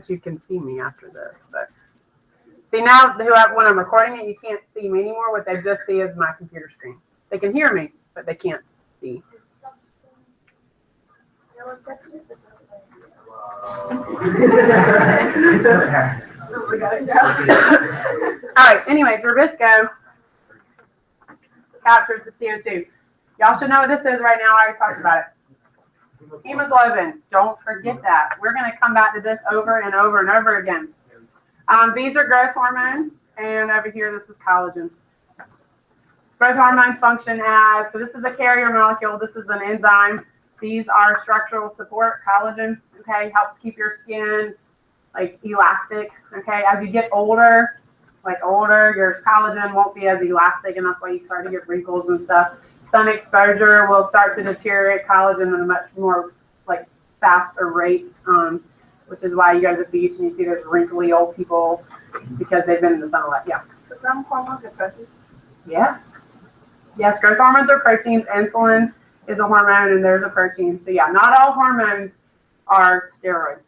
that you can see me after this. But see, now when I'm recording it, you can't see me anymore. What they just see is my computer screen. They can hear me, but they can't see. All right, anyways, Rubisco captures the CO2. Y'all should know what this is right now. I already talked about it. Hemoglobin. Don't forget that. We're going to come back to this over and over and over again. These are growth hormones, and over here, this is collagen. Growth hormones function as, so this is a carrier molecule. This is an enzyme. These are structural support. Collagen, okay, helps keep your skin like elastic, okay. As you get older, your collagen won't be as elastic, and that's why you start to get wrinkles and stuff. Sun exposure will start to deteriorate collagen at a much more like faster rate, which is why you go to the beach and you see those wrinkly old people because they've been in the sun a lot. Yeah. So some hormones are proteins. Yeah. Yes, growth hormones are proteins. Insulin is a hormone, and there's a protein. So yeah, not all hormones are steroids.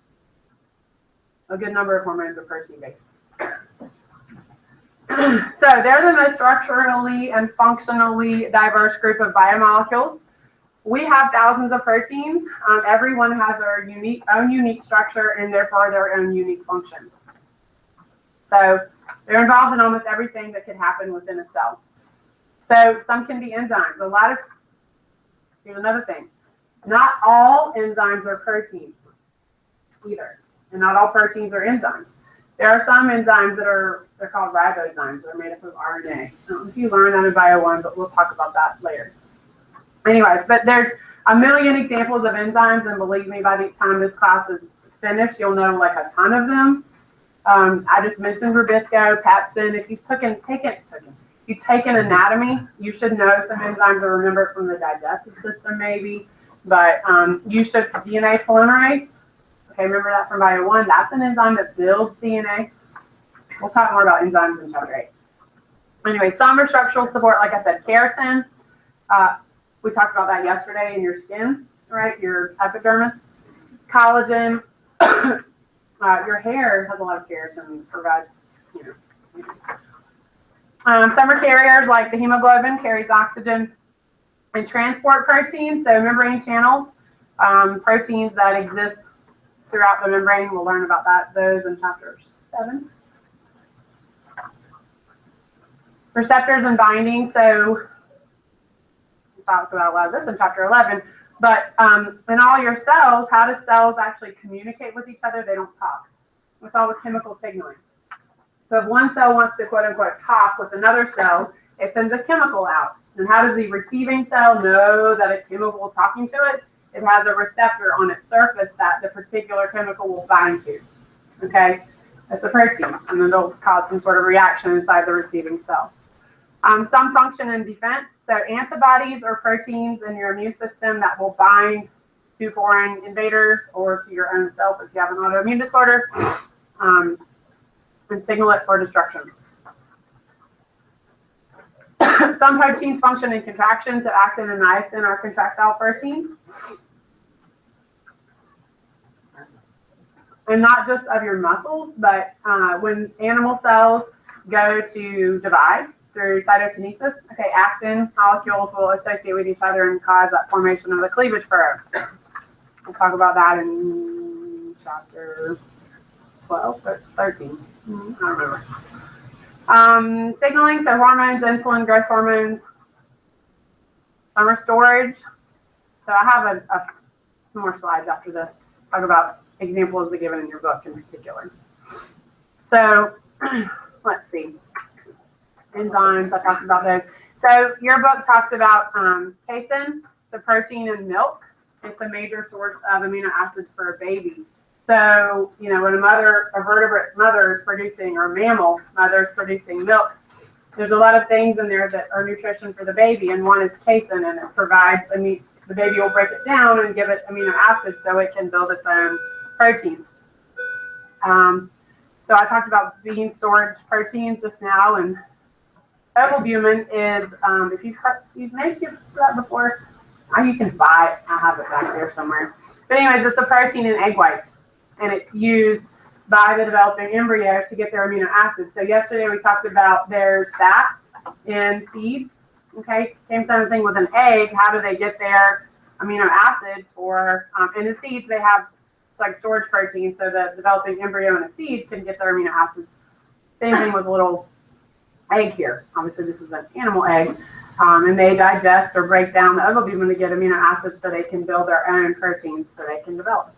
A good number of hormones are protein-based. So they're the most structurally and functionally diverse group of biomolecules. We have thousands of proteins. Every one has their own unique structure and therefore their own unique function. So they're involved in almost everything that could happen within a cell. So some can be enzymes. Here's another thing. Not all enzymes are proteins either. And not all proteins are enzymes. There are some enzymes they're called ribozymes. They're made up of RNA. I don't know if you learned that in Bio 1, but we'll talk about that later. Anyways, but there's a million examples of enzymes, and believe me, by the time this class is finished, you'll know like a ton of them. I just mentioned Rubisco, Pepsin. If you've taken anatomy, you should know some enzymes to remember from the digestive system maybe. But you should DNA polymerase. Okay, remember that from Bio 1. That's an enzyme that builds DNA. We'll talk more about enzymes in chapter 8. Anyway, some are structural support, like I said, keratin. We talked about that yesterday in your skin, right? Your epidermis. Collagen. Your hair has a lot of keratin. Provides, some are carriers, like the hemoglobin carries oxygen and transport proteins. So membrane channels, proteins that exist throughout the membrane. We'll learn about those in chapter 7. Receptors and binding. So we talked about a lot of this in chapter 11. But in all your cells, how do cells actually communicate with each other? They don't talk. It's all with chemical signaling. So if one cell wants to quote unquote talk with another cell, it sends a chemical out. And how does the receiving cell know that a chemical is talking to it? It has a receptor on its surface that the particular chemical will bind to. Okay? It's a protein, and then it'll cause some sort of reaction inside the receiving cell. Some function in defense. So antibodies are proteins in your immune system that will bind to foreign invaders or to your own self if you have an autoimmune disorder, and signal it for destruction. Some proteins function in contractions. So actin and myosin are contractile proteins. And not just of your muscles, but when animal cells go to divide through cytokinesis, okay, actin molecules will associate with each other and cause that formation of the cleavage furrow. We'll talk about that in chapter 12 or 13. I don't remember. Signaling, so hormones, insulin, growth hormones. Some are storage. So I have some more slides after this. Talk about examples that are given in your book in particular. So let's see. Enzymes, I talked about those. So your book talks about casein, the protein in milk. It's a major source of amino acids for a baby. So, when a vertebrate mother is producing, or a mammal mother is producing milk, there's a lot of things in there that are nutrition for the baby, and one is casein, and it provides, the baby will break it down and give it amino acids so it can build its own proteins. So I talked about bean storage proteins just now, and ovalbumin is, if you've made that before, you can buy it. I have it back there somewhere. But anyways, it's a protein in egg whites, and it's used by the developing embryo to get their amino acids. So yesterday we talked about their sat in seeds. Okay, same kind of thing with an egg. How do they get their amino acids? Or in the seeds they have like storage protein, so the developing embryo in a seed can get their amino acids. Same thing with a little egg here. Obviously this is an animal egg. And they digest or break down the ovobumin to get amino acids so they can build their own proteins so they can develop.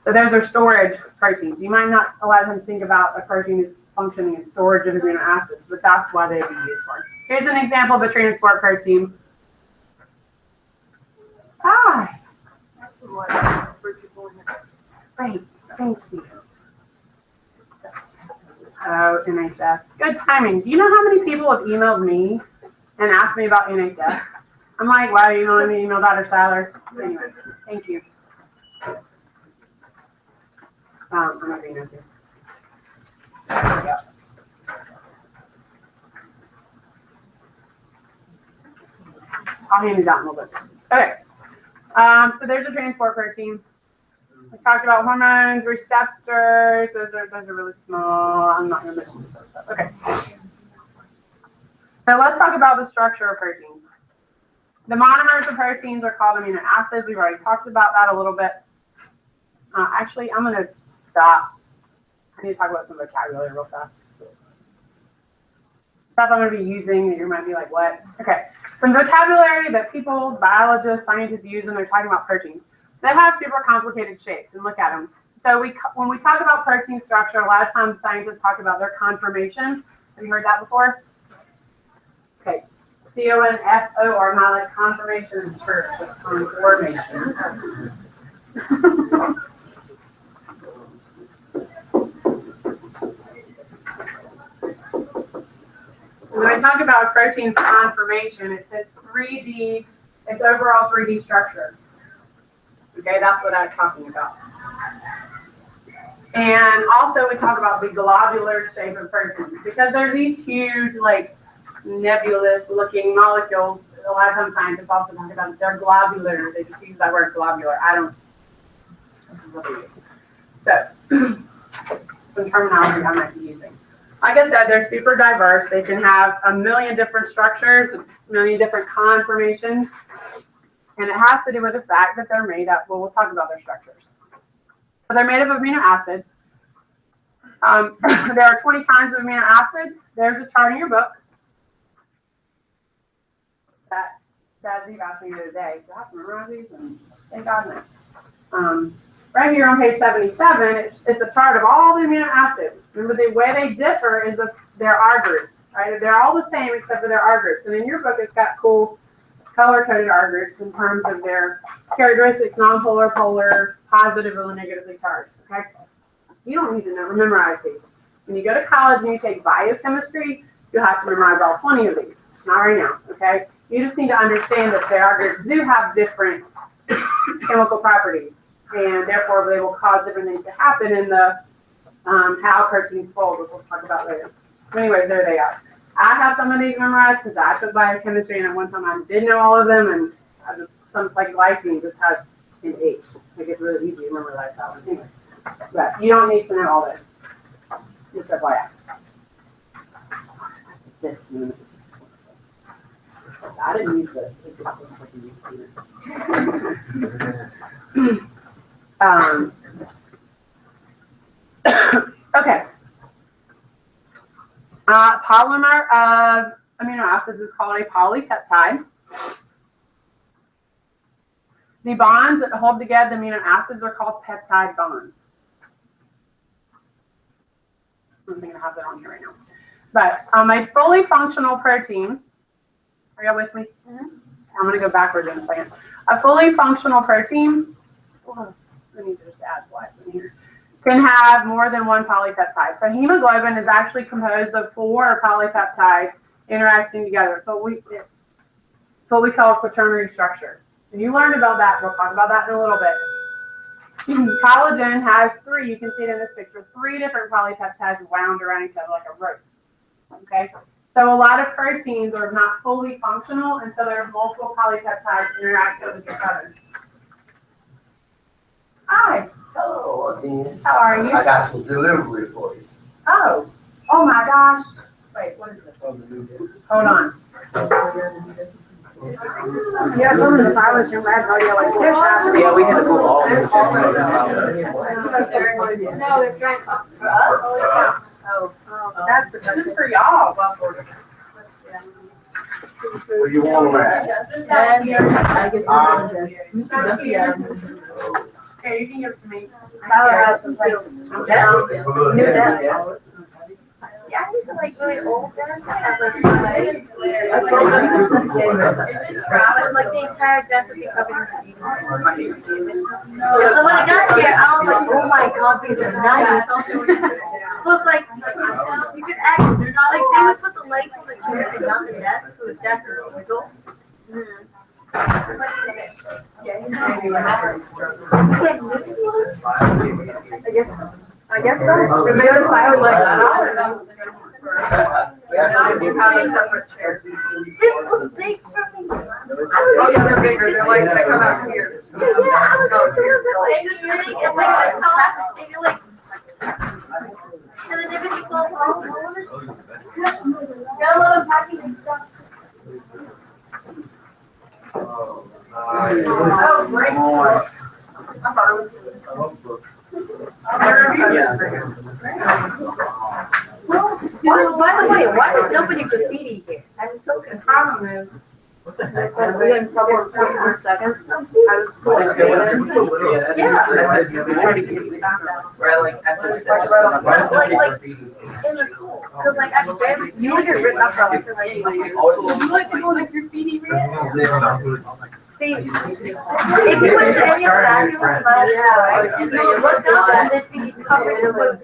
So those are storage proteins. You might not a lot of times think about a protein as functioning as storage of amino acids, but that's why they'd be used for. Here's an example of a transport protein. Hi. That's the one for people in the Great. Thank you. Oh, NHS. Good timing. Do you know how many people have emailed me and asked me about NHS? I'm like, why are you emailing me? Email Dr. Seiler. Anyway, thank you. I'm not being okay. I'll hand it out in a little bit. Okay. So there's a transport protein. We talked about hormones, receptors. Those are really small. I'm not going to mention this other stuff. Okay. So let's talk about the structure of proteins. The monomers of proteins are called amino acids. We've already talked about that a little bit. Actually, I'm going to stop. I need to talk about some vocabulary real fast. Stuff I'm going to be using that you might be like, what? Okay. Some vocabulary that people, biologists, scientists use when they're talking about proteins. They have super complicated shapes, and look at them. So when we talk about protein structure, a lot of times scientists talk about their conformation. Have you heard that before? Okay. C-O-N-F-O-R, not like conformation in church, but conformation. When we talk about protein conformation, it's a 3D, it's overall 3D structure. Okay, that's what I'm talking about. And also we talk about the globular shape of proteins because they're these huge, like, nebulous looking molecules. A lot of times scientists also talk about it. They're globular. They just use that word globular. This is what they use. So, some terminology I might be using. Like I said, they're super diverse. They can have a million different structures, a million different conformations. And it has to do with the fact that they're made up. Well, we'll talk about their structures. So they're made up of amino acids. There are 20 kinds of amino acids. There's a chart in your book that you've asked me the other day. Do I have to memorize these? And thank God no. Right here on page 77, it's a chart of all the amino acids. Remember, the way they differ is their R groups, right? They're all the same except for their R groups. And in your book, it's got cool color-coded R groups in terms of their characteristics, nonpolar, polar, positively, negatively charged, okay? You don't need to memorize these. When you go to college and you take biochemistry, you'll have to memorize all 20 of these. Not right now, okay? You just need to understand that their R groups do have different chemical properties, and therefore they will cause different things to happen in the how proteins fold, which we'll talk about later. Anyways, there they are. I have some of these memorized because I took biochemistry, and at one time I did know all of them, and I just, some like glycine just has an H. Like it's really easy to memorize that one. Anyway, but you don't need to know all this. Just FYI. I didn't use this. It just looks like a okay. Polymer of amino acids is called a polypeptide. The bonds that hold together the amino acids are called peptide bonds. I'm going to have that on here right now. But a fully functional protein, are y'all with me? Mm-hmm. I'm going to go backwards in a second. A fully functional protein, I need to just add what in here, can have more than one polypeptide. So hemoglobin is actually composed of 4 polypeptides interacting together. So it's what we call a quaternary structure. And you learned about that. We'll talk about that in a little bit. Collagen has 3. You can see it in this picture. 3 different polypeptides wound around each other like a rope. Okay. So a lot of proteins are not fully functional until there are multiple polypeptides interacting with each other. Hi. Hello again. How are you? I got some delivery for you. Oh, oh my gosh. Wait, what is it? Hold on. Yeah, some of the pilots in red radio like this. Yeah, we had to move all of them. No, they're trying to. Oh, that's, this is for y'all. Where you want them at? Here, you can give it to me. Yeah, he's like really old then. Like the entire desk would be covered in graffiti. So when I got here, I was like, oh my god, these are nice. Plus, like, you could actually, they're not like, they would put the legs on the chair and not the desk, so the desk would wiggle. I guess so. The other side was like that. You have a separate chair. This was big for me. Oh, yeah, they're bigger. They're like, they come out here. Yeah, I was just like, and like, it's not and you're like, and then everything goes wrong. Yellow packing and stuff. Oh, great. I thought it was. By the way, why is nobody graffiti here? I'm so The confused. problem is, What the heck? we didn't cover 44 seconds. I was Where like, after that, just No, like, like, in the school, cause like I barely, you would get written up for like, you like to go to graffiti rant? See, if you went to any of that, it was fun, yeah, and you looked up and then you covered with,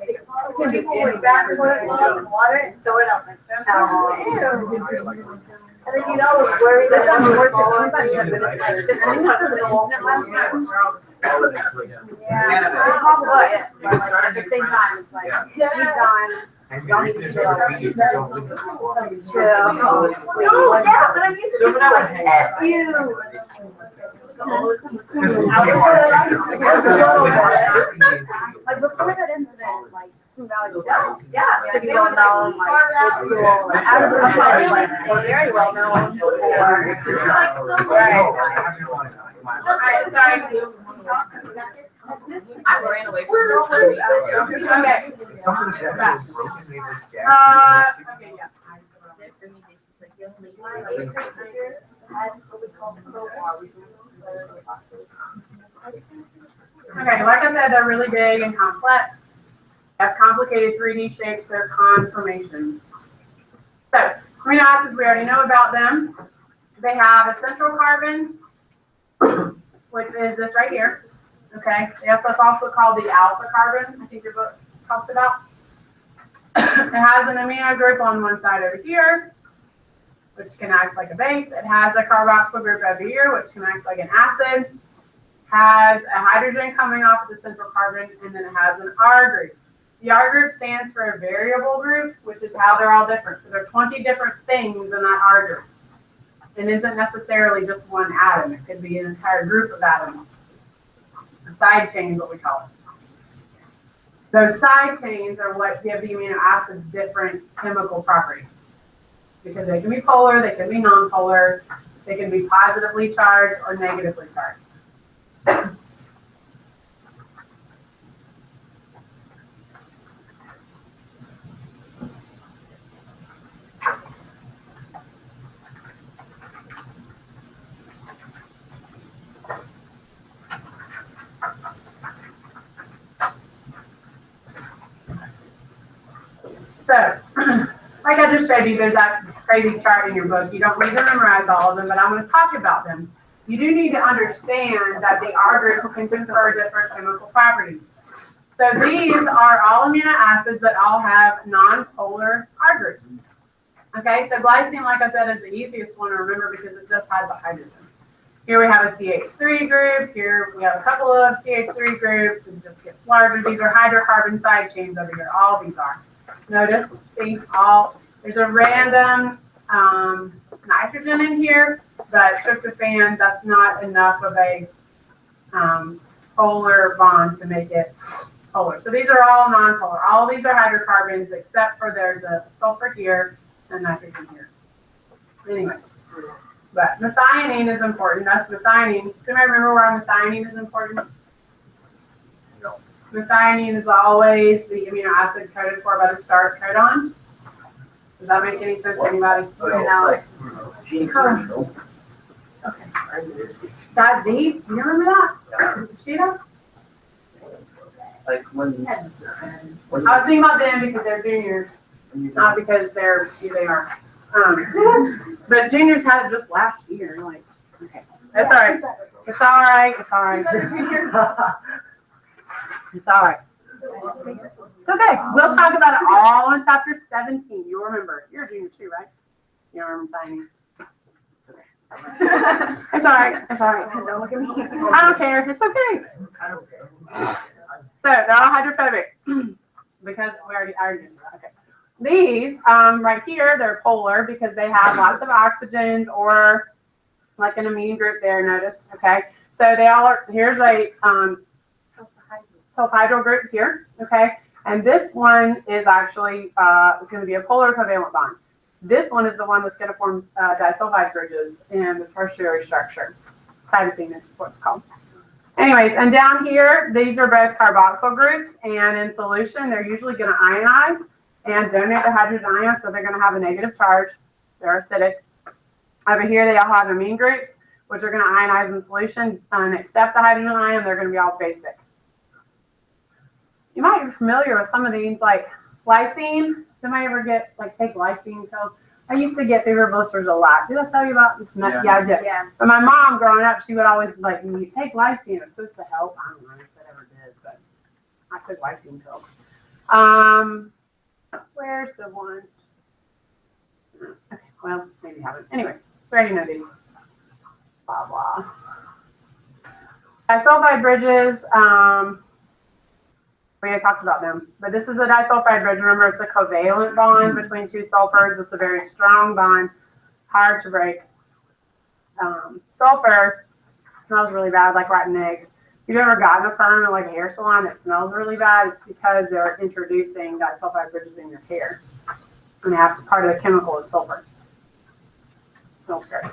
people would grab toilet gloves and water and throw it out like, and then you know, it's worried that I'm working on like, just sit to the wall. Yeah, probably, but like at the same time, it's like, he's gone. Y'all need to chill. Chill. No, yeah, but I'm used to like, F you. Like before that incident, like, Yeah. if you don't know, like, school, I'm like, very well known for. Like, so Alright, sorry. I ran away from Okay. Okay, yeah. Okay, like I said, they're really big and complex. They have complicated 3D shapes, they're conformations. So, amino acids, we already know about them. They have a central carbon, which is this right here. Okay, yes, that's also called the alpha carbon, I think your book talks about. It has an amino group on one side over here, which can act like a base. It has a carboxyl group over here, which can act like an acid. Has a hydrogen coming off of the central carbon, and then it has an R group. The R group stands for a variable group, which is how they're all different. So there are 20 different things in that R group. It isn't necessarily just one atom. It could be an entire group of atoms. A side chain is what we call it. Those side chains are what give the amino acids different chemical properties. Because they can be polar, they can be nonpolar, they can be positively charged or negatively charged. So, like I just showed you, there's that crazy chart in your book. You don't need to memorize all of them, but I'm going to talk about them. You do need to understand that the R group can confer different chemical properties. So these are all amino acids that all have non-polar R groups. Okay, so glycine, like I said, is the easiest one to remember because it just has a hydrogen. Here we have a CH3 group. Here we have a couple of CH3 groups. It just gets larger. These are hydrocarbon side chains over here. All these are. Notice, see, there's a random nitrogen in here, but tryptophan, that's not enough of a polar bond to make it polar. So these are all non-polar. All of these are hydrocarbons except for there's a sulfur here and nitrogen here. Anyway, but methionine is important. That's methionine. Does anybody remember why methionine is important? Methionine is always the amino acid coded for by the starch codon. Does that make any sense to anybody? Well, That deep? You remember that? Sheeta? Like when I was thinking about them because they're juniors, not because they are. But juniors had it just last year. Like, okay, that's all right. It's all right. It's all right. It's all right. It's okay. We'll talk about it all in chapter 17. You'll remember. You're a junior too, right? You don't remember signing. It's all right. It's all right. Don't look at me. I don't care. It's okay. I don't care. So they're all hydrophobic because I already did that. Okay. These right here, they're polar because they have lots of oxygens or like an amine group there. Notice, okay. So they all are. Here's a sulfhydryl group here, okay. And this one is actually going to be a polar covalent bond. This one is the one that's going to form disulfide bridges in the tertiary structure. Cytosine is what it's called. Anyways, and down here, these are both carboxyl groups, and in solution, they're usually going to ionize and donate the hydrogen ion, so they're going to have a negative charge. They're acidic. Over here, they all have amine groups, which are going to ionize in solution and accept the hydrogen ion. They're going to be all basic. You might be familiar with some of these, like lysine. Somebody ever take lysine pills? I used to get fever blisters a lot. Did I tell you about this? Yeah, I did. Yeah. But my mom, growing up, she would always when you take lysine, it's supposed to help. I don't know if it ever did, but I took lysine pills. Where's the one? Okay, well, maybe haven't. Anyway, we already know these. Blah, blah. Disulfide bridges, we already talked about them, but this is a disulfide bridge. Remember, it's a covalent bond between two sulfurs. It's a very strong bond, hard to break. Sulfur smells really bad, like rotten eggs. If you've ever gotten a perm or like a hair salon that smells really bad, it's because they're introducing disulfide bridges in your hair. And they have to, part of the chemical is sulfur. Smells gross.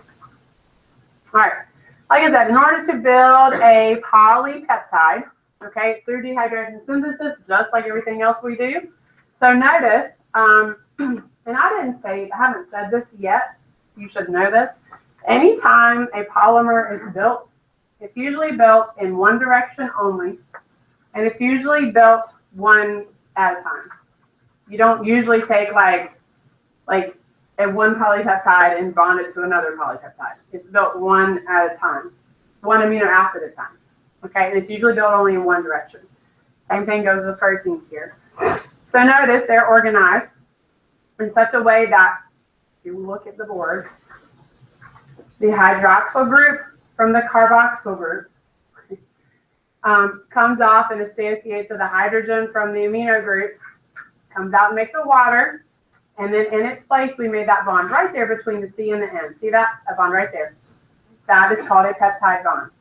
All right. Like I said, in order to build a polypeptide, okay, through dehydration synthesis, just like everything else we do. So notice, and I haven't said this yet, you should know this. Anytime a polymer is built, it's usually built in one direction only, and it's usually built one at a time. You don't usually take like a one polypeptide and bond it to another polypeptide. It's built one at a time, one amino acid at a time. Okay, and it's usually built only in one direction. Same thing goes with proteins here. So notice they're organized in such a way that, if you look at the board, the hydroxyl group from the carboxyl group comes off and associates with the hydrogen from the amino group, comes out and makes a water, and then in its place we made that bond right there between the C and the N. See that? A bond right there. That is called a peptide bond.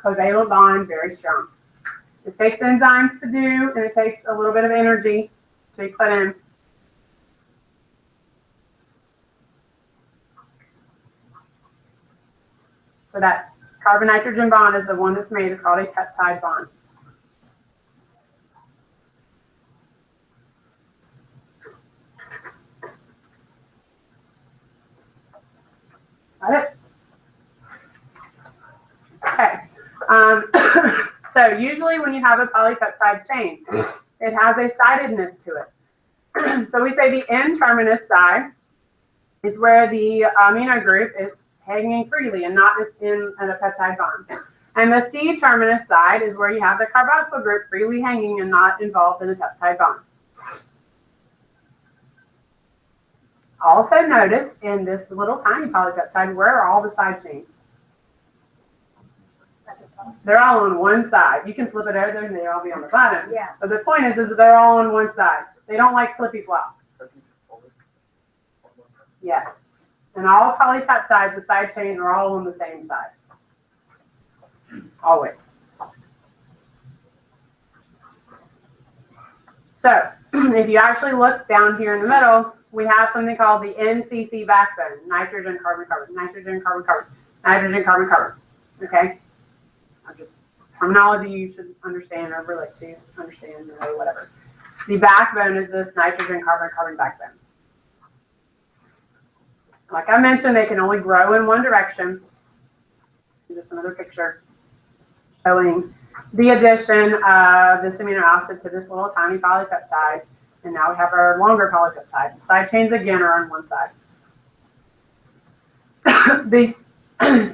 Covalent bond, very strong. It takes enzymes to do, and it takes a little bit of energy to be put in. So that carbon-nitrogen bond is the one that's made. It's called a peptide bond. Got it? Okay. So usually when you have a polypeptide chain, it has a sidedness to it. So we say the N-terminus side is where the amino group is hanging freely and not in a peptide bond. And the C-terminus side is where you have the carboxyl group freely hanging and not involved in a peptide bond. Also notice in this little tiny polypeptide, where are all the side chains? They're all on one side. You can flip it over and they'll all be on the bottom. Yeah. But the point is they're all on one side. They don't like flippy flop. Yeah. And all polypeptides, the side chains are all on the same side. Always. So if you actually look down here in the middle, we have something called the NCC backbone, nitrogen, carbon, carbon, nitrogen, carbon, carbon, nitrogen, carbon, carbon. Okay? Just terminology you should understand or relate to, understand, or whatever. The backbone is this nitrogen, carbon, carbon backbone. Like I mentioned, they can only grow in one direction. Just another picture showing the addition of this amino acid to this little tiny polypeptide. And now we have our longer polypeptide. Side chains again are on one side. The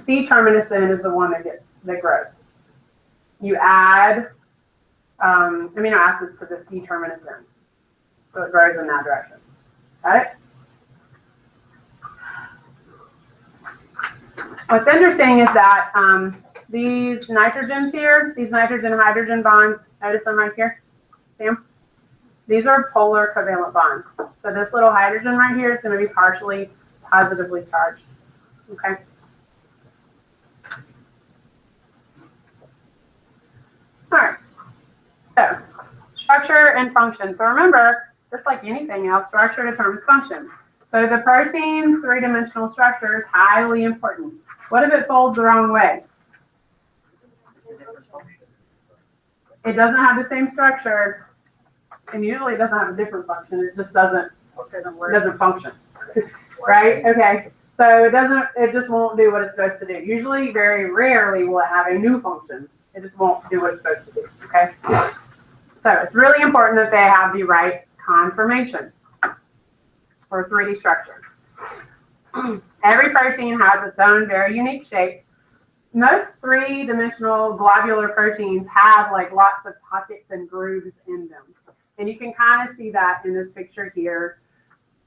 C-terminus then is the one that grows. You add amino acids to the C-terminus end. So it grows in that direction. Got it? What's interesting is that these nitrogens here, these nitrogen-hydrogen bonds, notice them right here? See them? These are polar covalent bonds. So this little hydrogen right here is going to be partially positively charged. Okay? All right. So, structure and function. So remember, just like anything else, structure determines function. So the protein three-dimensional structure is highly important. What if it folds the wrong way? It doesn't have the same structure, and usually it doesn't have a different function. It just doesn't function, right? Okay, so it just won't do what it's supposed to do. Usually, very rarely will it have a new function. It just won't do what it's supposed to do, okay? So it's really important that they have the right conformation or 3D structure. Every protein has its own very unique shape. Most three-dimensional globular proteins have like lots of pockets and grooves in them. And you can kind of see that in this picture here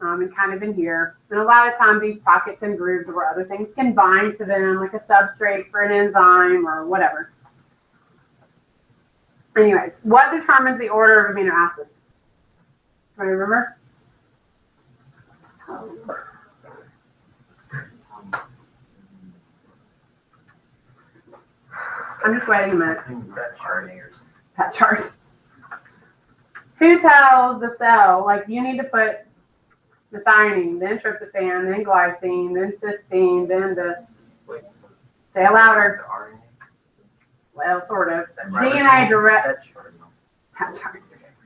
and kind of in here. And a lot of times these pockets and grooves are where other things can bind to them, like a substrate for an enzyme or whatever. Anyways, what determines the order of amino acids? Do you remember? I'm just waiting a minute. That chart. Who tells the cell, like, you need to put methionine, then tryptophan, then glycine, then cysteine, then the, say it louder. Well, sort of. DNA direct.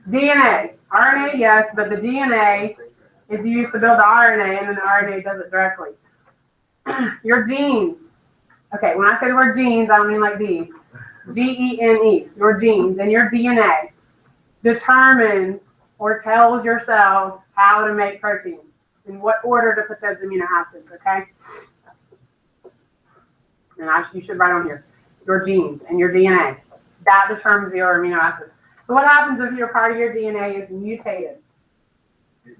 DNA. RNA, yes, but the DNA is used to build the RNA, and then the RNA does it directly. Your genes. Okay, when I say the word genes, I don't mean like these. G-E-N-E. Your genes and your DNA determines or tells your cell how to make proteins, in what order to put those amino acids, okay? And you should write on here, your genes and your DNA. That determines your amino acids. So what happens if your part of your DNA is mutated?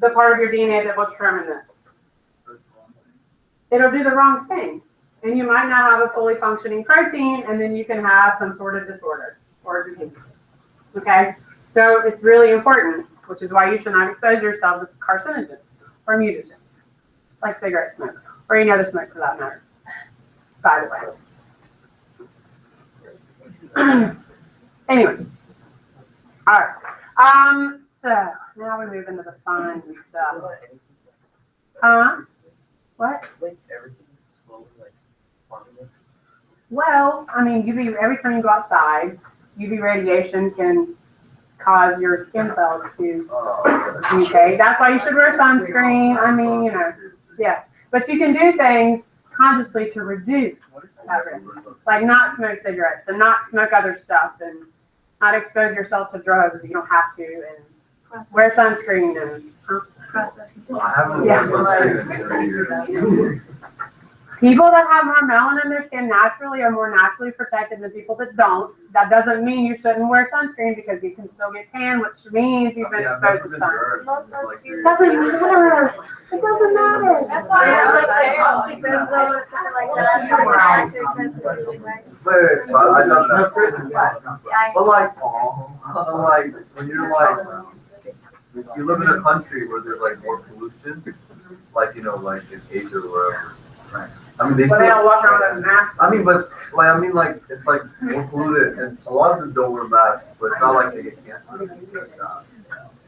The part of your DNA that will determine this. It'll do the wrong thing. And you might not have a fully functioning protein, and then you can have some sort of disorder or disease. Okay? So it's really important, which is why you should not expose yourself to carcinogens or mutagens, like cigarette smoke, or any other smoke for that matter, by the way. Anyway. All right. So now we move into the fun stuff. What? Well, I mean, every time you go outside, UV radiation can cause your skin cells to mutate. That's why you should wear sunscreen. I mean, you know, yeah. But you can do things consciously to reduce that risk, like not smoke cigarettes and not smoke other stuff and not expose yourself to drugs if you don't have to, and wear sunscreen and people that have more melanin in their skin naturally are more naturally protected than people that don't. That doesn't mean you shouldn't wear sunscreen because you can still get tan, which means you've been exposed to sun. It doesn't matter. It doesn't matter. That's why I like benzo or something like that. But like when you're like, if you live in a country where there's like more pollution, like like in Asia or wherever. I mean, they all walk around with masks. I mean, but like it's like more polluted, and a lot of them don't wear masks, but it's not like they get cancer.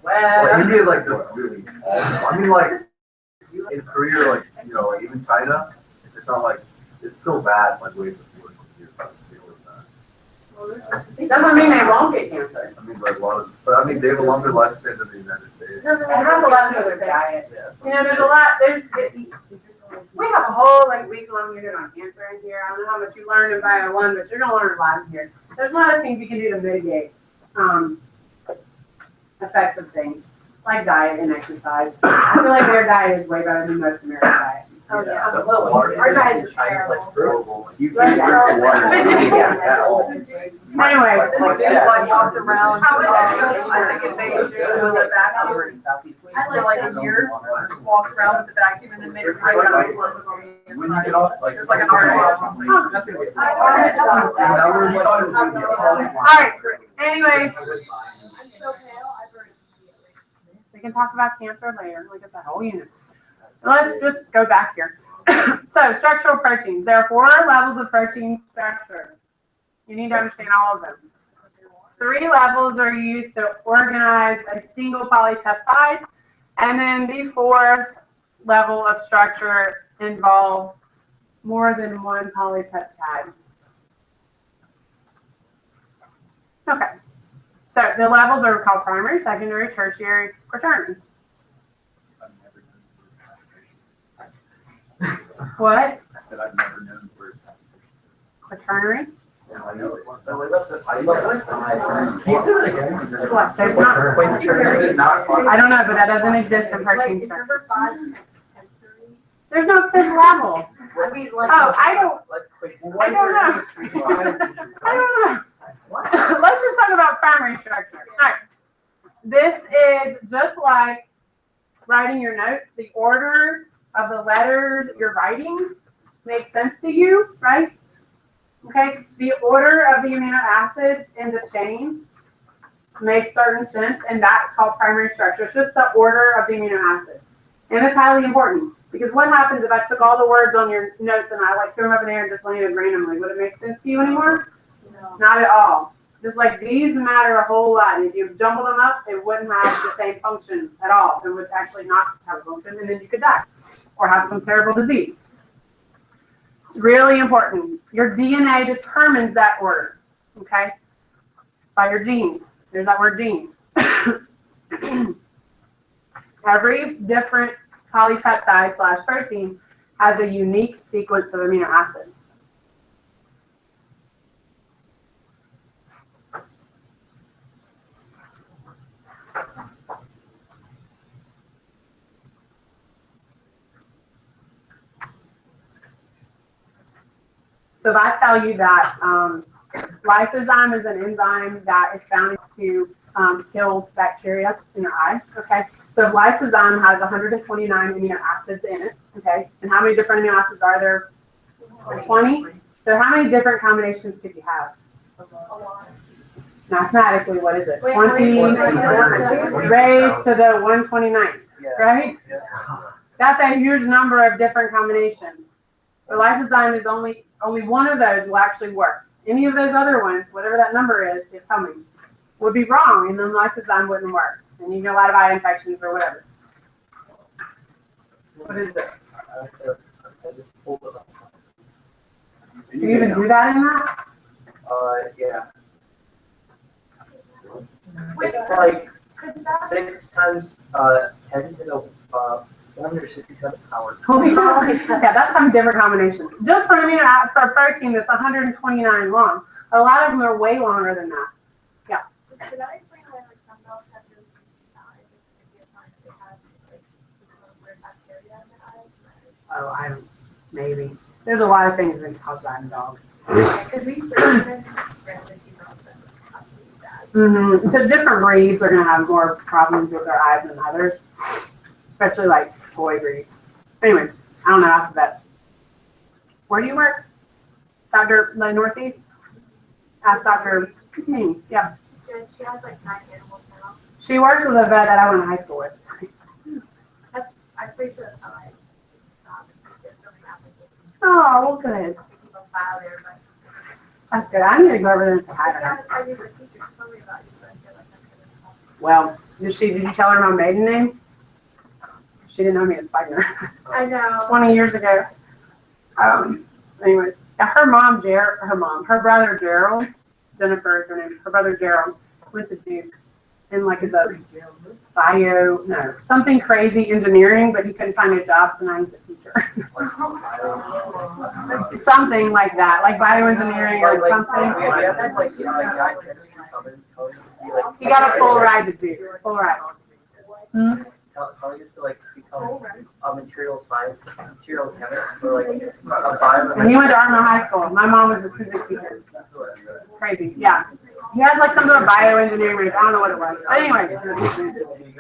Like India is like just really awful. I mean, like in Korea, like you know, like even China, it's not like it's still bad. Like way before It doesn't mean they won't get cancer. I mean, like a lot of, but I mean, they have a longer lifespan than the United States. It has a lot to do with their diet. You know, there's a lot. We have a whole like week-long unit on cancer in here. I don't know how much you learn in Bio 1, but you're gonna learn a lot in here. There's a lot of things you can do to mitigate effects of things like diet and exercise. I feel like their diet is way better than most American diet. Oh, yeah. So, our diet is terrible. You can't drink the water at all. Anyway, Walked around. How is that? I think in Beijing with a vacuum. I lived like a year, walked around with the vacuum and then made it right out. When you get off, like, It's like an hour walk. Alright, anyways, we can talk about cancer later. Look at the whole unit. Let's just go back here. So, structural proteins. There are 4 levels of protein structure. You need to understand all of them. 3 levels are used to organize a single polypeptide, and then the 4th level of structure involves more than one polypeptide. Okay. So the levels are called primary, secondary, tertiary, quaternary. What? I said I've never known the word Quaternary? I know it. What? There's not. I don't know, but that doesn't exist in protein structure. There's no 5th level. Oh, I don't know. I don't know. Let's just talk about primary structure. All right. This is just like writing your notes. The order of the letters you're writing makes sense to you, right? Okay. The order of the amino acids in the chain makes certain sense, and that's called primary structure. It's just the order of the amino acids. And it's highly important, because what happens if I took all the words on your notes and I like threw them up in the air and just landed randomly? Would it make sense to you anymore? No. Not at all. Just like these matter a whole lot. If you jumble them up, it wouldn't have the same function at all. It would actually not have a function, and then you could die or have some terrible disease. It's really important. Your DNA determines that order, okay? By your genes. There's that word genes. Every different polypeptide / protein has a unique sequence of amino acids. So if I tell you that lysozyme is an enzyme that is found to kill bacteria in your eye, okay? So lysozyme has 129 amino acids in it, okay? And how many different amino acids are there? 20? So how many different combinations could you have? A lot. Mathematically, what is it? Wait, 20 raised to the 129th, right? That's a huge number of different combinations. The lysozyme is only one of those will actually work. Any of those other ones, whatever that number is coming, would be wrong, and then lysozyme wouldn't work. And you get a lot of eye infections or whatever. What is it? Do you even do that in that? Yeah. Wait, It's like could that 6 times 10 to the 167 hours. Holy cow. Yeah, that's some different combinations. Just for amino acid, for a protein that's 129 long. A lot of them are way longer than that. Yeah. Could I explain why like some dogs have really deep eyes? Maybe a sign that they have like weird bacteria in their eyes? Oh, I don't. Maybe. There's a lot of things that cause that in dogs. Because we random dogs that have really bad. Mm-hmm. So different breeds are going to have more problems with their eyes than others, especially like toy breeds. Anyway, I don't know after that. Where do you work? Dr. The Northeast? Ask Dr. Yeah. She has like 9 animals now. She works with a vet that I went to high school with. I'm pretty sure that's how I did filming applications. Oh, well, good. Keep a file there, but That's good. I need to go over there and say hi to her. I did the teacher told me about you, but I feel like I'm gonna help. Well, Did you tell her my maiden name? She didn't know me as Wagner. I know. 20 years ago. Anyways, yeah, her brother Gerald, Jennifer is her name, her brother Gerald went to Duke in like something crazy engineering, but he couldn't find a job, so now he's a teacher. Something like that, like bioengineering or something. He got a full ride to Duke, full ride. How used to like become a material chemist for like a bio. And he went to Arno High School. My mom was a physics teacher. Crazy, yeah. He had like some sort of bioengineering major. I don't know what it was. But anyway,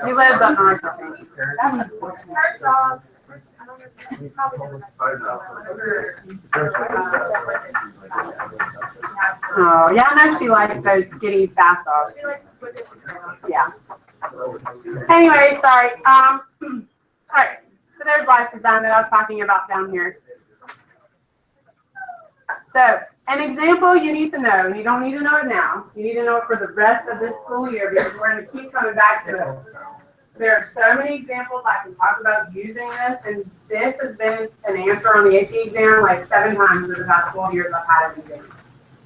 he lives up north. First dog. Oh, yeah, I know she likes those skinny fast dogs. Yeah. Anyway, sorry. All right. So there's lysozyme that I was talking about down here. So an example you need to know, and you don't need to know it now. You need to know it for the rest of this school year because we're going to keep coming back to it. There are so many examples I can talk about using this, and this has been an answer on the AP exam like 7 times in the past 12 years I've had an exam.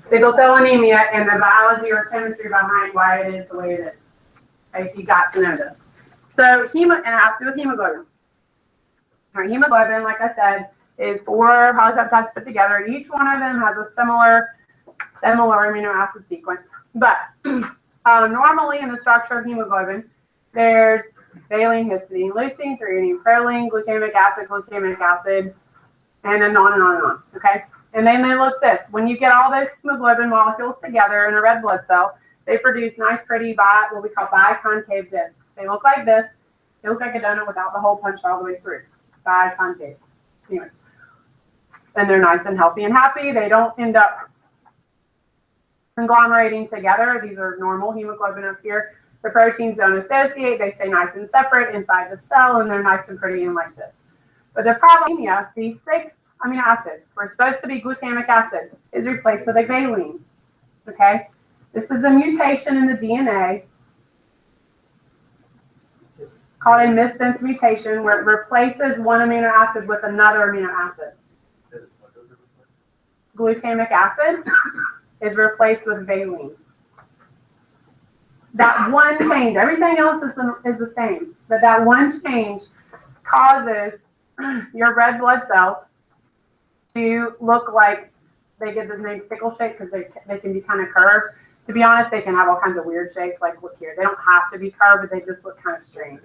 Sickle cell anemia and the biology or chemistry behind why it is the way it is. If you got to know this. So and it has to do with hemoglobin. All right, hemoglobin, like I said, is 4 polypeptides put together, and each one of them has a similar amino acid sequence. But normally in the structure of hemoglobin, there's valine, histidine, leucine, threonine, proline, glutamic acid, and then on and on and on. Okay? And then they look this. When you get all those hemoglobin molecules together in a red blood cell, they produce nice, pretty, what we call biconcave discs. They look like this. They look like a donut without the hole punched all the way through. Biconcave. Anyway. And they're nice and healthy and happy. They don't end up conglomerating together. These are normal hemoglobin up here. The proteins don't associate. They stay nice and separate inside the cell, and they're nice and pretty and like this. But the problem is these 6 amino acids were supposed to be glutamic acid is replaced with a valine. Okay? This is a mutation in the DNA called a missense mutation where it replaces one amino acid with another amino acid. Glutamic acid is replaced with valine. That one change, everything else is the same, but that one change causes your red blood cells to look like they get this name sickle shape because they can be kind of curved. To be honest, they can have all kinds of weird shapes, like look here. They don't have to be curved, but they just look kind of strange.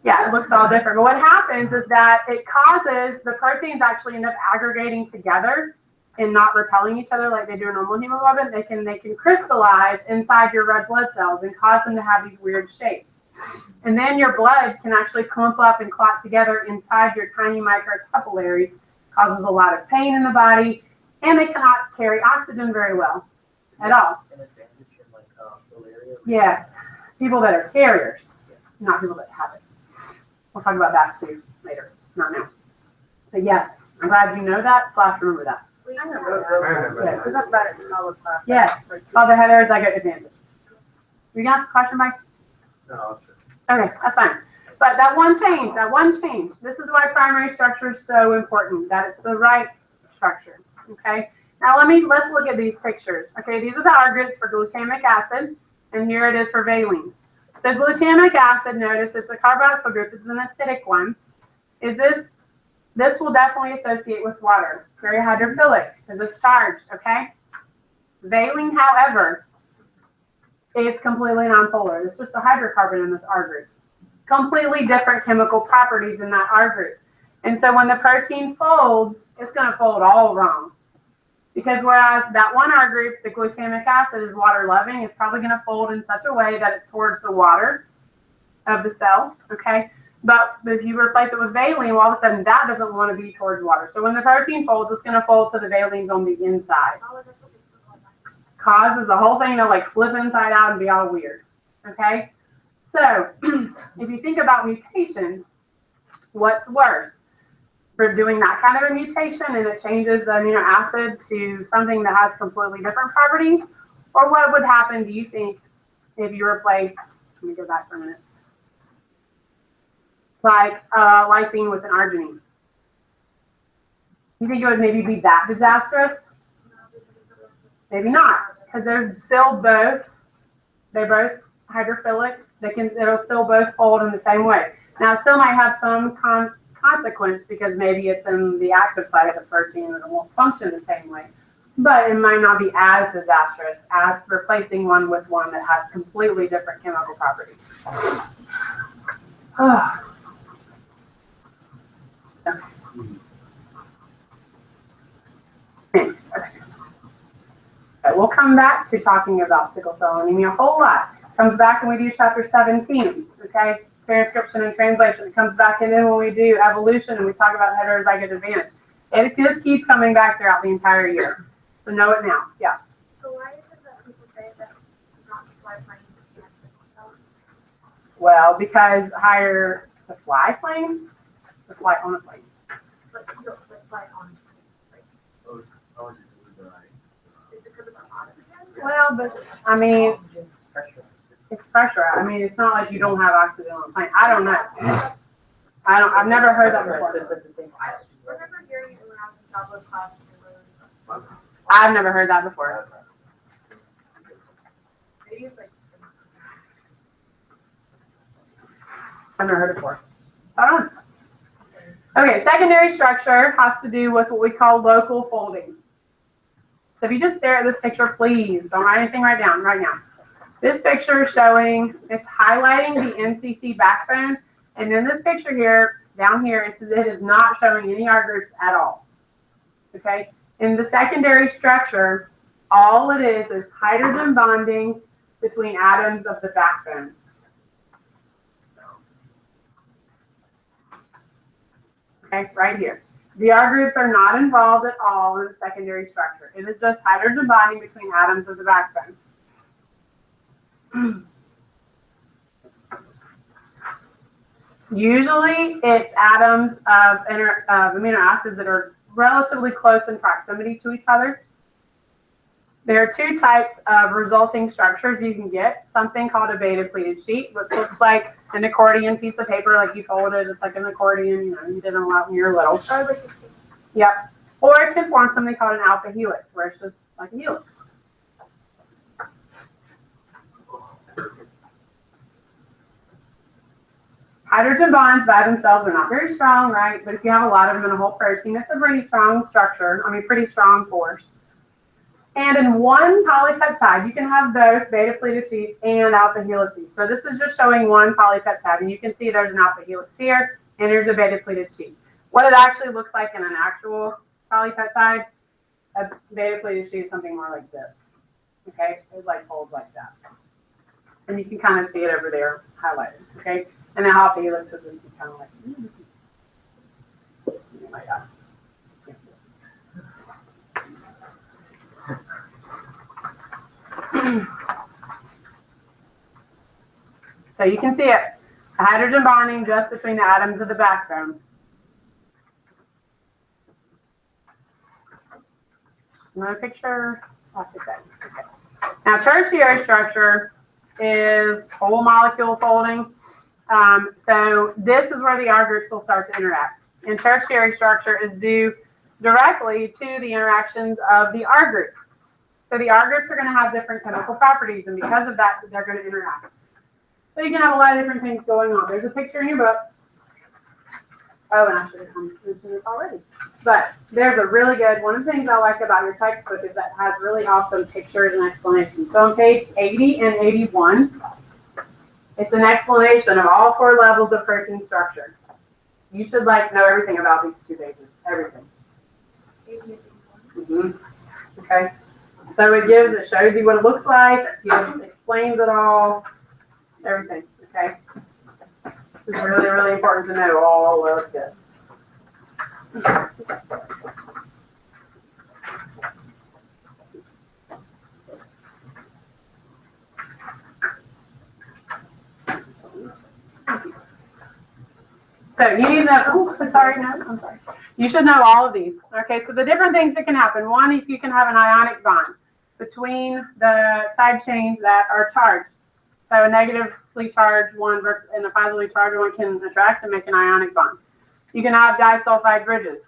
Yeah, it looks all different. But what happens is that it causes the proteins actually end up aggregating together and not repelling each other like they do in normal hemoglobin. They can crystallize inside your red blood cells and cause them to have these weird shapes. And then your blood can actually clump up and clot together inside your tiny microcapillaries, causes a lot of pain in the body, and they cannot carry oxygen very well at all. Yeah, people that are carriers, not people that have it. We'll talk about that too later, not now. But yes, I'm glad you know that, / remember that. I remember that. We talked about it in all of class. Yes, all the headers, I get advantage. You gonna ask a question, Mike? No, Okay, that's fine. But that one change, this is why primary structure is so important, that it's the right structure, okay? Now let's look at these pictures. Okay, these are the R groups for glutamic acid, and here it is for valine. So glutamic acid, notice it's a carboxyl group, it's an acidic one. This will definitely associate with water, very hydrophilic because it's charged, okay? Valine, however, is completely nonpolar. It's just a hydrocarbon in this R group. Completely different chemical properties in that R group. And so when the protein folds, it's going to fold all wrong. Because whereas that one R group, the glutamic acid, is water loving, it's probably going to fold in such a way that it's towards the water of the cell, okay? But if you replace it with valine, all of a sudden that doesn't want to be towards water. So when the protein folds, it's going to fold to the valines on the inside. Causes the whole thing to like flip inside out and be all weird, okay? So if you think about mutation, what's worse? For doing that kind of a mutation and it changes the amino acid to something that has completely different properties? Or what would happen, do you think, if you replace Let me go back for a minute. Like lysine with an arginine. You think it would maybe be that disastrous? Maybe not, because they're still both, they're both hydrophilic. It'll still both fold in the same way. Now, it still might have some consequence because maybe it's in the active side of the protein and it won't function the same way. But it might not be as disastrous as replacing one with one that has completely different chemical properties. Okay. So we'll come back to talking about sickle cell anemia a whole lot. Comes back when we do chapter 17, okay? Transcription and translation. It comes back in then when we do evolution and we talk about heterozygous advantage. It just keeps coming back throughout the entire year. So know it now. Yeah. So why is it that people say that not to fly planes if you have sickle cell? Well, because higher to fly plane, to fly on a plane. But you don't fly on planes. Like, is it because of the oxygen? Well, but I mean, it's pressure. I mean, it's not like you don't have oxygen on a plane. I don't know. I've never heard that before. I remember hearing it when I was in Southwest class. I've never heard that before. Maybe it's like. I've never heard it before. I don't know. Okay, secondary structure has to do with what we call local folding. So if you just stare at this picture, please don't write anything right now. This picture is showing, it's highlighting the NCC backbone. And in this picture here, down here, it is not showing any R groups at all. Okay? In the secondary structure, all it is hydrogen bonding between atoms of the backbone. Okay, right here. The R groups are not involved at all in the secondary structure. It is just hydrogen bonding between atoms of the backbone. Usually, it's atoms of amino acids that are relatively close in proximity to each other. There are two types of resulting structures you can get. Something called a beta pleated sheet, which looks like an accordion piece of paper, like you fold it. It's like an accordion, you know, you did them when you were little. Yep. Or it can form something called an alpha helix, where it's just like a helix. Hydrogen bonds by themselves are not very strong, right? But if you have a lot of them in a whole protein, it's a pretty strong structure. I mean, pretty strong force. And in one polypeptide, you can have both beta pleated sheets and alpha helices. So this is just showing one polypeptide, and you can see there's an alpha helix here, and there's a beta pleated sheet. What it actually looks like in an actual polypeptide, a beta pleated sheet is something more like this. Okay, it like folds like that, and you can kind of see it over there highlighted. Okay. And the alpha helix will just be kind of like that. So you can see it. The hydrogen bonding just between the atoms of the backbone. Another picture. Okay. Now tertiary structure is whole molecule folding. So this is where the R groups will start to interact. And tertiary structure is due directly to the interactions of the R groups. So the R groups are going to have different chemical properties, and because of that, they're going to interact. So you can have a lot of different things going on. There's a picture in your book. Oh, and I should have mentioned this already. But there's a really good, one of the things I like about your textbook is that it has really awesome pictures and explanations. So on page 80 and 81, it's an explanation of all 4 levels of protein structure. You should know everything about these 2 pages, everything. Okay. So it shows you what it looks like, it explains it all, everything. Okay. This is really, really important to know all of this. So you need to know, I'm sorry. You should know all of these. Okay, so the different things that can happen. One is you can have an ionic bond between the side chains that are charged. So a negatively charged one versus and a positively charged one can attract and make an ionic bond. You can have disulfide bridges.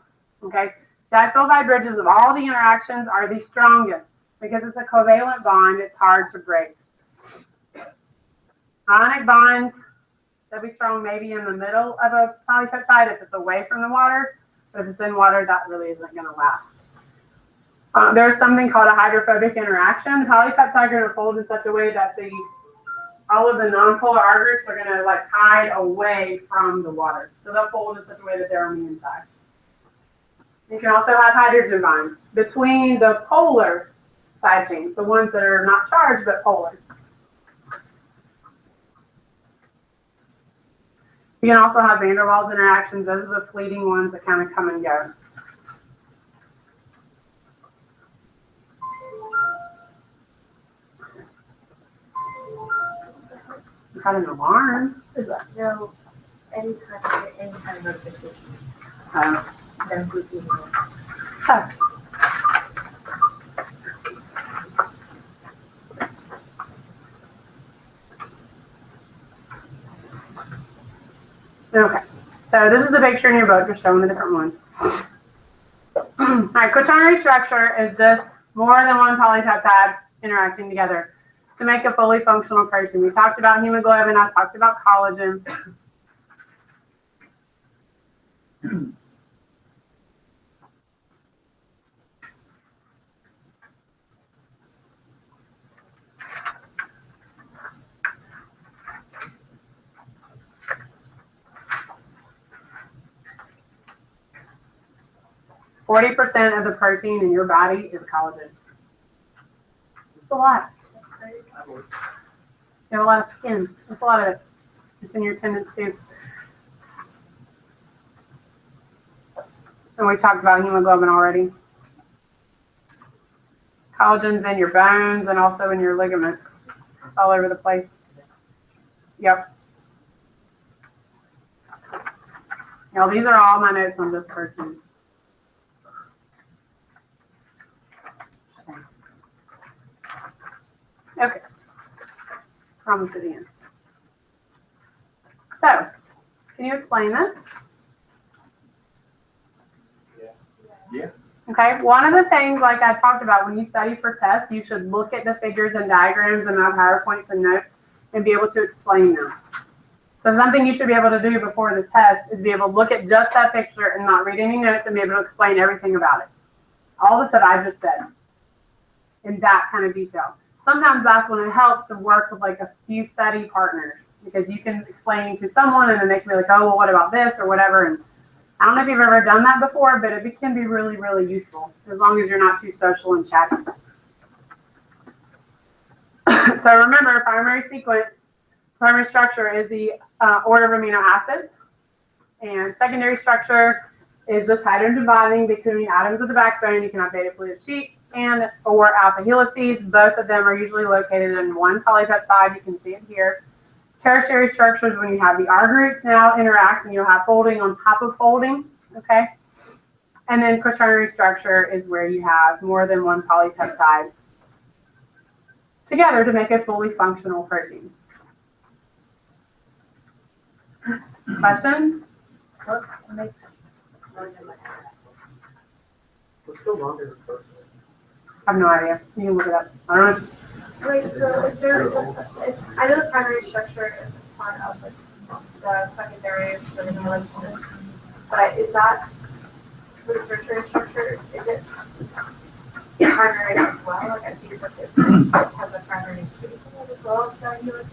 Okay, disulfide bridges of all the interactions are the strongest because it's a covalent bond. It's hard to break. Ionic bonds, they'll be strong maybe in the middle of a polypeptide if it's away from the water, but if it's in water, that really isn't going to last. There's something called a hydrophobic interaction. The polypeptides are going to fold in such a way that all of the nonpolar R groups are going to like hide away from the water. So they'll fold in such a way that they're on the inside. You can also have hydrogen bonds between the polar side chains, the ones that are not charged but polar. You can also have van der Waals interactions. Those are the fleeting ones that kind of come and go. Got an alarm. Is that no any kind of notification? Then who's doing it? Oh. Okay, so this is a picture in your book, just showing the different ones. All right, quaternary structure is just more than one polypeptide interacting together to make a fully functional protein. We talked about hemoglobin, I talked about collagen. 40% of the protein in your body is collagen. It's a lot. You have a lot of skin. It's a lot of it. It's in your tendons too. And we talked about hemoglobin already. Collagen's in your bones and also in your ligaments. It's all over the place. Yep. Now these are all my notes on this protein. Okay. Promise at the end. So, can you explain this? Yeah. Okay, one of the things, like I talked about, when you study for tests, you should look at the figures and diagrams and have PowerPoints and notes and be able to explain them. So something you should be able to do before the test is be able to look at just that picture and not read any notes and be able to explain everything about it. All the stuff I just said in that kind of detail. Sometimes that's when it helps to work with like a few study partners, because you can explain to someone and then they can be like, oh, well, what about this or whatever. And I don't know if you've ever done that before, but it can be really, really useful as long as you're not too social and chatty. So remember, primary structure is the order of amino acids, and secondary structure is just hydrogen bonding between atoms of the backbone. You can have beta pleated sheet and or alpha helices. Both of them are usually located in one polypeptide. You can see it here. Tertiary structures, when you have the R groups now interact and you'll have folding on top of folding, okay? And then quaternary structure is where you have more than one polypeptide together to make a fully functional protein. Questions? What makes What's the longest protein? I have no idea. You can look it up. I don't know. Wait, so is there, I know the primary structure is part of like, the secondary sort of molecular, but is that for the tertiary structure, is it primary as well? Like I see that it has a primary too as well, so you would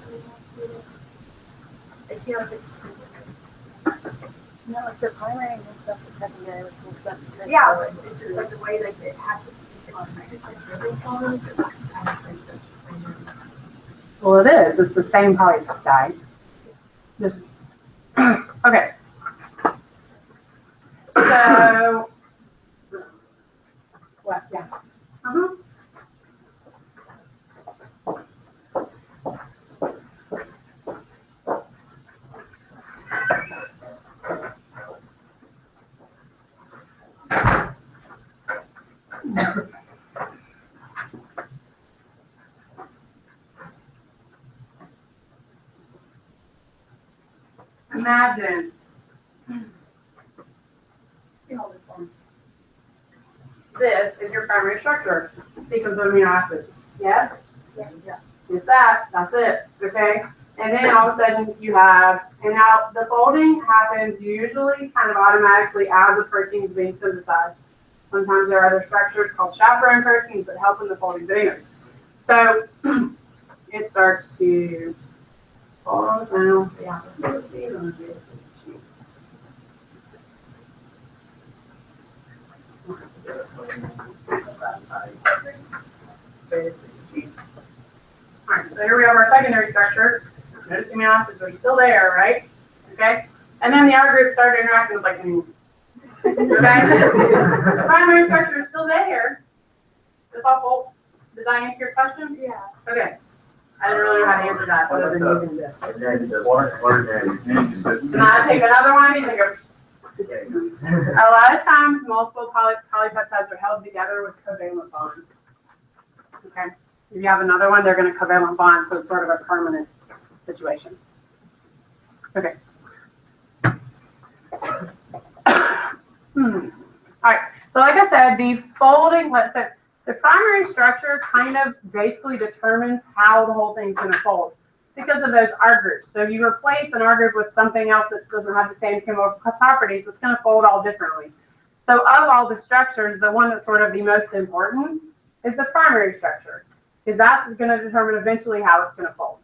I feel like it's no, it's the primary and stuff the secondary, which is stuff. yeah, it's just like the way that it has to be on Well, it is. It's the same polypeptide. Just okay. So what? Yeah. Uh-huh. imagine this is your primary structure, sequence of amino acids. Yes? Yeah. It's that's it, okay? And then all of a sudden you have, and now the folding happens usually kind of automatically as the protein is being synthesized. Sometimes there are other structures called chaperone proteins that help in the folding. But anyway, so it starts to fold down. Yeah. Alright, so here we have our secondary structure. Notice amino acids are still there, right? Okay? And then the R group started interacting with like, okay? The primary structure is still there. Is helpful? Did I answer your question? Yeah. Okay. I didn't really know how to answer that other than using this. Now I take another one, you think of a lot of times multiple polypeptides are held together with covalent bonds. Okay. If you have another one, they're going to covalent bond, so it's sort of a permanent situation. Okay. All right. So like I said, the folding, the primary structure kind of basically determines how the whole thing's going to fold because of those R groups. So you replace an R group with something else that doesn't have the same chemical properties, it's going to fold all differently. So of all the structures, the one that's sort of the most important is the primary structure, because that's going to determine eventually how it's going to fold.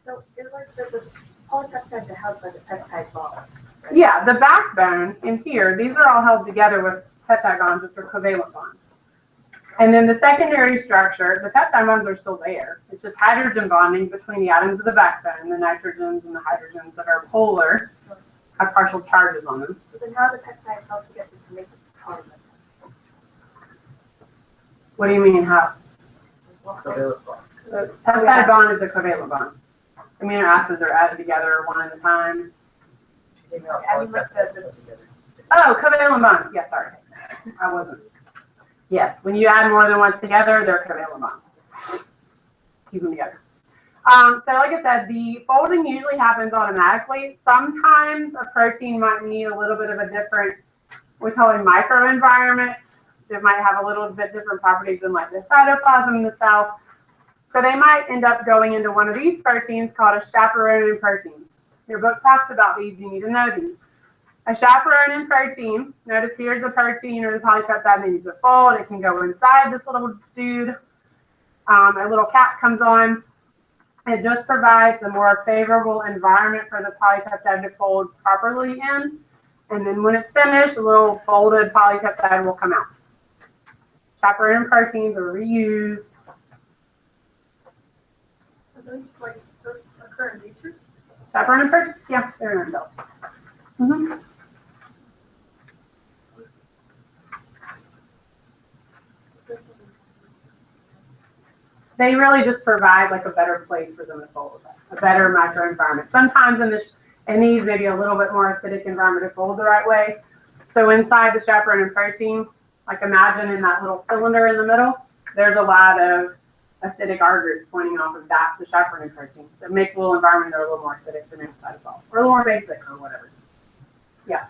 So it's like the polypeptides are held by the peptide bond. Right? Yeah, the backbone in here, these are all held together with peptide bonds, which are covalent bonds. And then the secondary structure, the peptide bonds are still there. It's just hydrogen bonding between the atoms of the backbone, the nitrogens and the hydrogens that are polar, have partial charges on them. So then how the peptides held together to make the polypeptide? What do you mean how? Covalent bond. The peptide bond is a covalent bond. Amino acids are added together one at a time. Oh, covalent bonds. Yeah, sorry. I wasn't. Yes, when you add more than one together, they're covalent bonds. Keep them together. So like I said, the folding usually happens automatically. Sometimes a protein might need a little bit of a different, we call it microenvironment. It might have a little bit different properties than like the cytoplasm in the cell. So they might end up going into one of these proteins called a chaperone protein. Your book talks about these, you need to know these. A chaperone protein, notice here's the protein or the polypeptide that needs to fold. It can go inside this little dude. A little cap comes on. It just provides a more favorable environment for the polypeptide to fold properly in. And then when it's finished, a little folded polypeptide will come out. Chaperone proteins are reused. Are those occur in nature? Chaperone proteins? Yeah, they're in our cells. Mm-hmm. They really just provide like a better place for them to fold, a better microenvironment. Sometimes it needs maybe a little bit more acidic environment to fold the right way. So inside the chaperone protein, like imagine in that little cylinder in the middle, there's a lot of acidic R groups pointing off of that, the chaperone protein. So it makes a little environment that are a little more acidic than inside as well, or a little more basic or whatever. Yeah.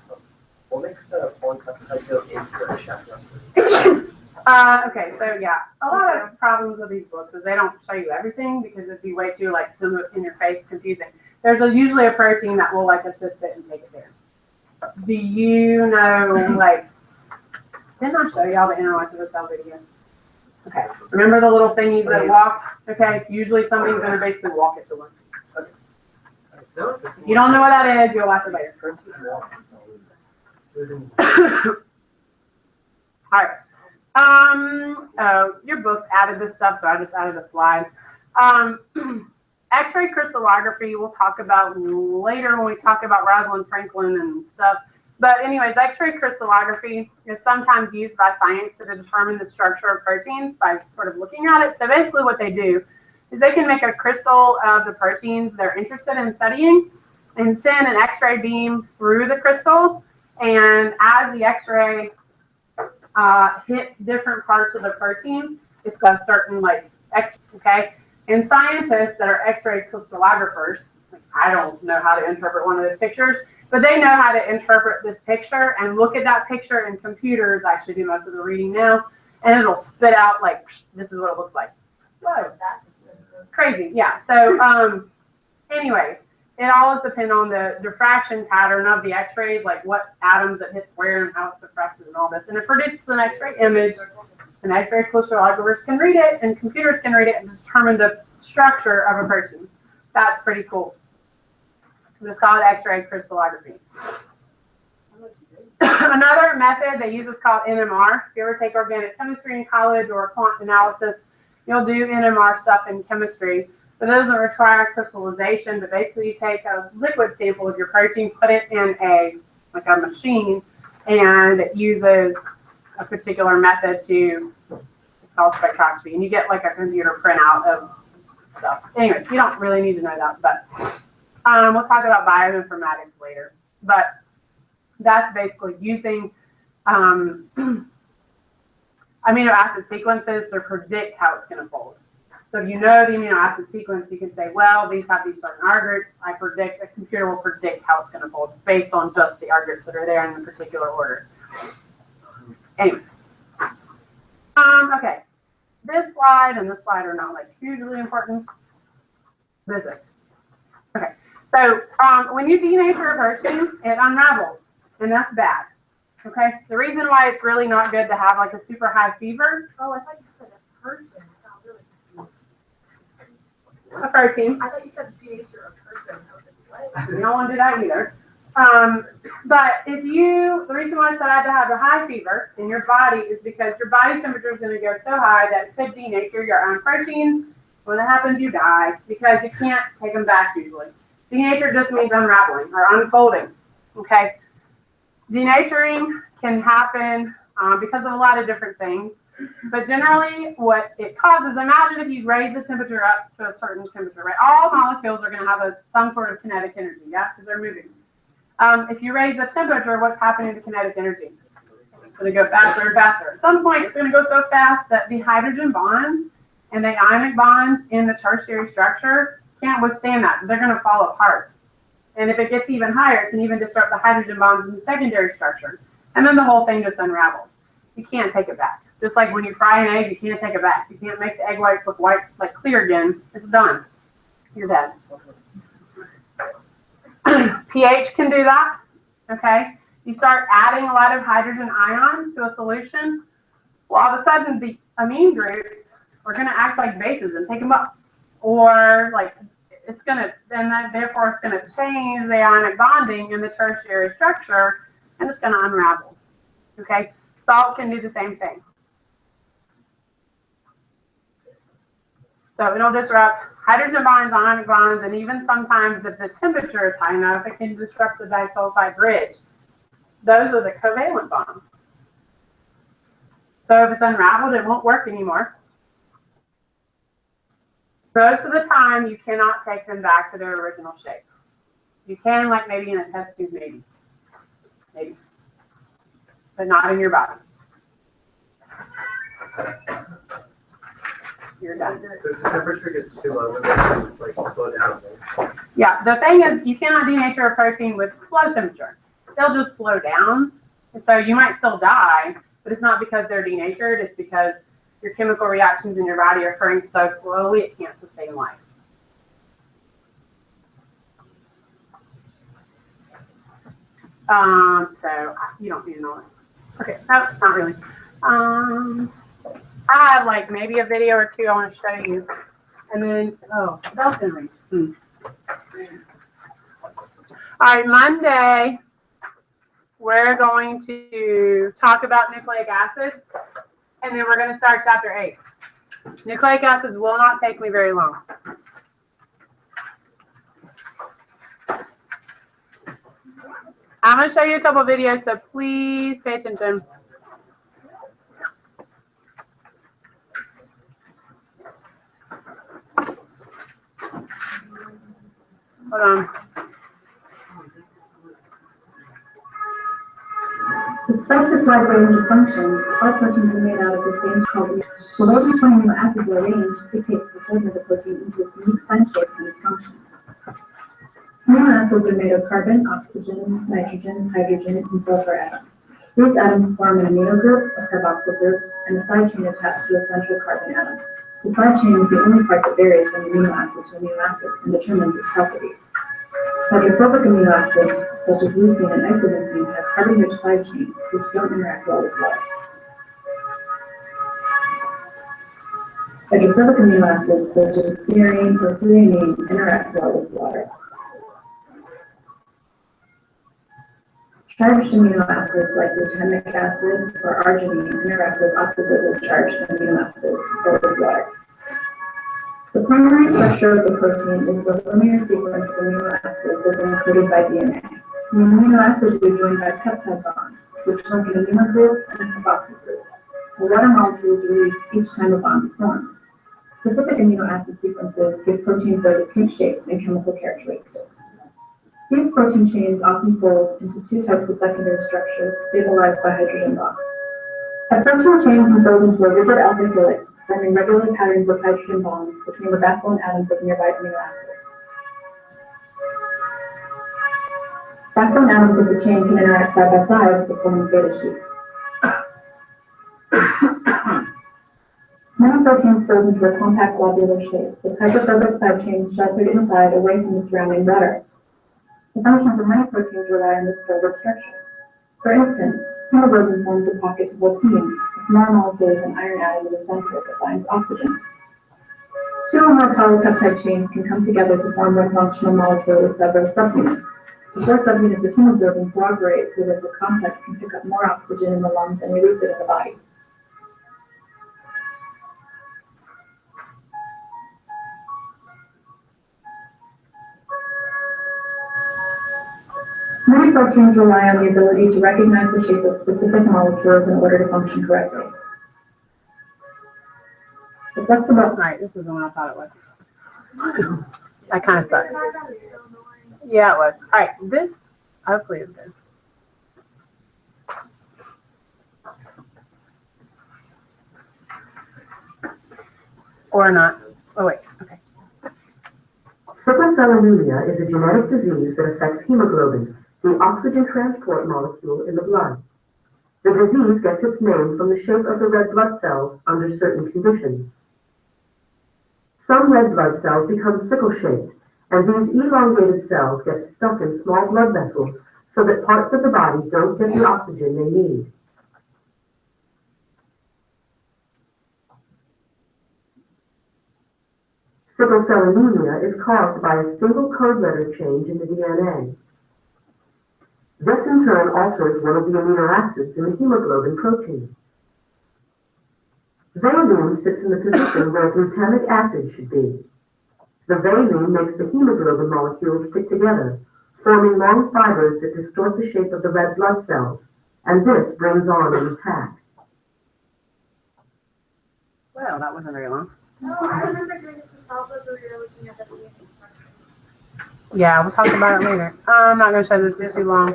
What makes the polypeptide go into the chaperone? Okay, so yeah, a lot of problems with these books is they don't show you everything because it'd be way too like in your face confusing. There's usually a protein that will like assist it and take it there. Do you know like? Didn't I show y'all the intermolecular cell video? Okay, remember the little thingies that walk? Okay, usually something's gonna basically walk it to one. Okay. You don't know what that is, you'll watch it later. All right. Your book added this stuff, so I just added a slide. X-ray crystallography we'll talk about later when we talk about Rosalind Franklin and stuff. But anyways, X-ray crystallography is sometimes used by science to determine the structure of proteins by sort of looking at it. So basically what they do is they can make a crystal of the proteins they're interested in studying and send an X-ray beam through the crystal. And as the X-ray hit different parts of the protein, it's got a certain like okay. And scientists that are X-ray crystallographers, like I don't know how to interpret one of those pictures, but they know how to interpret this picture and look at that picture, and computers actually do most of the reading now, and it'll spit out like, this is what it looks like. Whoa, crazy, yeah. So anyways, it all depends on the diffraction pattern of the x-rays, like what atoms it hits where and how it's diffracted and all this, and it produces an x-ray image, and x-ray crystallographers can read it, and computers can read it and determine the structure of a protein. That's pretty cool. It's called X-ray crystallography. Another method they use is called NMR. If you ever take organic chemistry in college or quant analysis, you'll do NMR stuff in chemistry, but it doesn't require crystallization. But basically, you take a liquid sample of your protein, put it in a machine, and it uses a particular method to, it's called spectroscopy, and you get like a computer printout of stuff. Anyways, you don't really need to know that, but we'll talk about bioinformatics later. But that's basically using amino acid sequences to predict how it's going to fold. So if you know the amino acid sequence, you can say, well, these have these certain R groups. I predict, the computer will predict how it's going to fold based on just the R groups that are there in the particular order. Anyway. Okay. This slide and this slide are not like hugely important. This is. Okay. So when you denature a protein, it unravels, and that's bad. Okay. The reason why it's really not good to have like a super high fever. Oh, I thought you said a person. A protein. I thought you said denature a person. I was like, what? You don't want to do that either. But if you, the reason why I said I had to have a high fever in your body is because your body temperature is going to go so high that it could denature your own proteins. When that happens, you die because you can't take them back usually. Denature just means unraveling or unfolding. Okay. Denaturing can happen because of a lot of different things. But generally, what it causes, imagine if you raise the temperature up to a certain temperature, right? All molecules are going to have some sort of kinetic energy, yeah, because they're moving. If you raise the temperature, what's happening to kinetic energy? It's going to go faster and faster. At some point, it's going to go so fast that the hydrogen bonds and the ionic bonds in the tertiary structure can't withstand that. They're going to fall apart. And if it gets even higher, it can even disrupt the hydrogen bonds in the secondary structure. And then the whole thing just unravels. You can't take it back. Just like when you fry an egg, you can't take it back. You can't make the egg whites look white, like clear again. It's done. You're dead. pH can do that. Okay. You start adding a lot of hydrogen ions to a solution. Well, all of a sudden, the amine groups are going to act like bases and take them up. Or like it's going to, then therefore it's going to change the ionic bonding in the tertiary structure, and it's going to unravel. Okay. Salt can do the same thing. So it'll disrupt hydrogen bonds, ionic bonds, and even sometimes if the temperature is high enough, it can disrupt the disulfide bridge. Those are the covalent bonds. So if it's unraveled, it won't work anymore. Most of the time, you cannot take them back to their original shape. You can, like maybe in a test tube, maybe. But not in your body. You're done. If the temperature gets too low, then like slow down. Yeah, the thing is, you cannot denature a protein with low temperature. They'll just slow down. And so you might still die, but it's not because they're denatured. It's because your chemical reactions in your body are occurring so slowly, it can't sustain life. So you don't need to know that. Okay, no, not really. I have like maybe a video or two I want to show you. And then, oh, dolphin reach. All right, Monday, we're going to talk about nucleic acids, and then we're going to start chapter 8. Nucleic acids will not take me very long. I'm going to show you a couple videos, so please pay attention. Hold on. Despite this wide range of functions, all proteins are made out of the same called. Although each amino acid arranged dictates the form of the protein into its unique time shape and its function. Amino acids are made of carbon, oxygen, nitrogen, hydrogen, and sulfur atoms. These atoms form an amino group, a carboxyl group, and a side chain attached to a central carbon atom. The side chain is the only part that varies from amino acid to amino acid and determines its properties. Hydrophobic amino acids, such as leucine and isoleucine, have carbon-rich side chains which don't interact well with water. Hydrophobic amino acids, such as serine or threonine, interact well with water. Charged amino acids like glutamic acid or arginine interact with oppositely charged amino acids or with water. The primary structure of the protein is the linear sequence of amino acids that is encoded by DNA. The amino acids are joined by peptide bonds, which link an amino group and a carboxyl group. The water molecules release each time a bond is formed. Specific amino acid sequences give proteins their distinct shapes and chemical characteristics. These protein chains often fold into two types of secondary structures stabilized by hydrogen bonds. A protein chain can fold into a rigid alpha helix, forming regular patterns of hydrogen bonds between the backbone atoms of nearby amino acids. Backbone atoms of the chain can interact side by side to form beta sheets. Many proteins fold into a compact globular shape, with hydrophobic side chains sheltered inside away from the surrounding water. The functions of many proteins rely on this folded structure. For instance, hemoglobin forms a pocket to heme, a small molecule with an iron atom in the center that binds oxygen. Two or more polypeptide chains can come together to form one functional molecule with several subunits. The four subunits of hemoglobin cooperate so that the complex can pick up more oxygen in the lungs and release it in the body. Many proteins rely on the ability to recognize the shape of specific molecules in order to function correctly. The flexible, Alright, this is the one I thought it was. That kind of sucked. Yeah, it was. Alright, this hopefully is good. Or not. Oh, wait. Okay. Sickle cell anemia is a genetic disease that affects hemoglobin, the oxygen transport molecule in the blood. The disease gets its name from the shape of the red blood cells under certain conditions. Some red blood cells become sickle-shaped, and these elongated cells get stuck in small blood vessels so that parts of the body don't get the oxygen they need. Sickle cell anemia is caused by a single code letter change in the DNA. This in turn alters one of the amino acids in the hemoglobin protein. Valine sits in the position where glutamic acid should be. The valine makes the hemoglobin molecules stick together, forming long fibers that distort the shape of the red blood cells, and this brings on an attack. Well, that wasn't very long. No, I remember doing this with Pablo when we were looking at the beginning. Yeah, we'll talk about it later. I'm not going to show this. It's too long.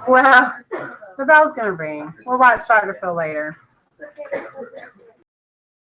Well, the bell's going to ring. We'll watch Dr. Phil later.